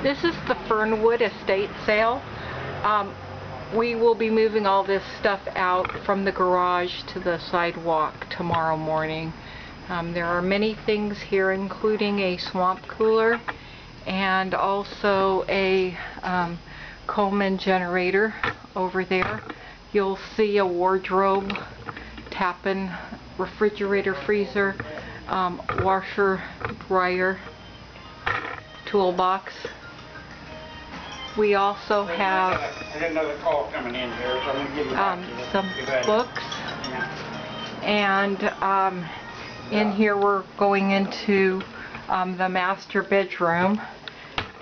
This is the Fernwood Estate Sale. We will be moving all this stuff out from the garage to the sidewalk tomorrow morning. There are many things here, including a swamp cooler and also a Coleman generator over there. You'll see a wardrobe, tappan, refrigerator, freezer, washer, dryer, toolbox. We also have another call coming in here, so I'm going to give you some books, and in here we're going into the master bedroom,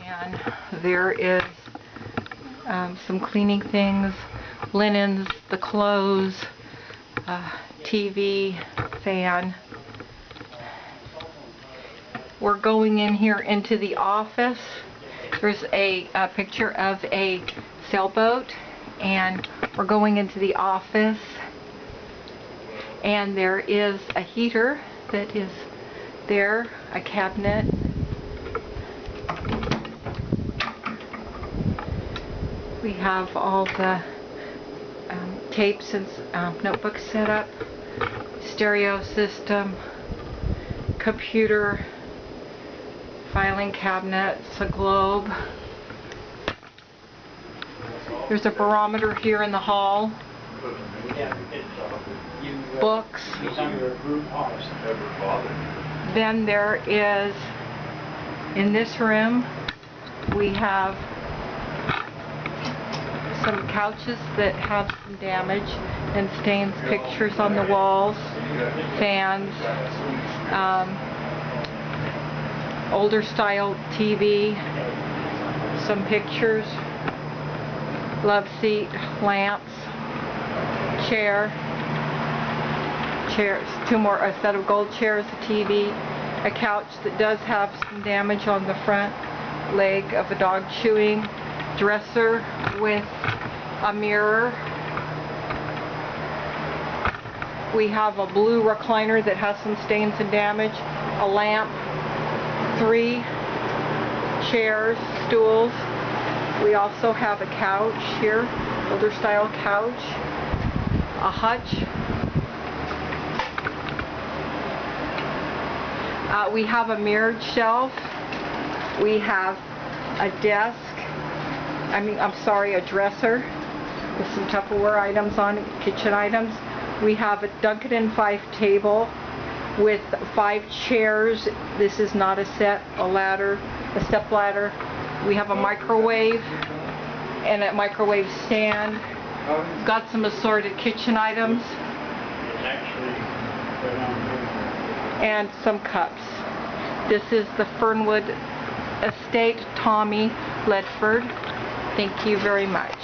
and there is some cleaning things, linens, the clothes, TV, fan. We're going in here into the office. There's a picture of a sailboat, and we're going into the office, and there is a heater that is there, a cabinet. We have all the tapes and notebooks set up, stereo system, computer, filing cabinets, a globe. There's a barometer here in the hall. Books. Then there is, in this room, we have some couches that have some damage and stains, pictures on the walls, fans, older style TV, some pictures, love seat, lamps, chairs, a set of gold chairs, a TV, a couch that does have some damage on the front leg of a dog chewing, dresser with a mirror. We have a blue recliner that has some stains and damage, a lamp, 3 chairs, stools. We also have a couch here, older style couch, a hutch. We have a mirrored shelf. We have a desk. A dresser with some Tupperware items on it, kitchen items. We have a Duncan & Fife table with 5 chairs. This is not a set, a ladder, a step ladder. We have a microwave and a microwave stand. Got some assorted kitchen items and some cups. This is the Fernwood Estate, Tommy Ledford. Thank you very much.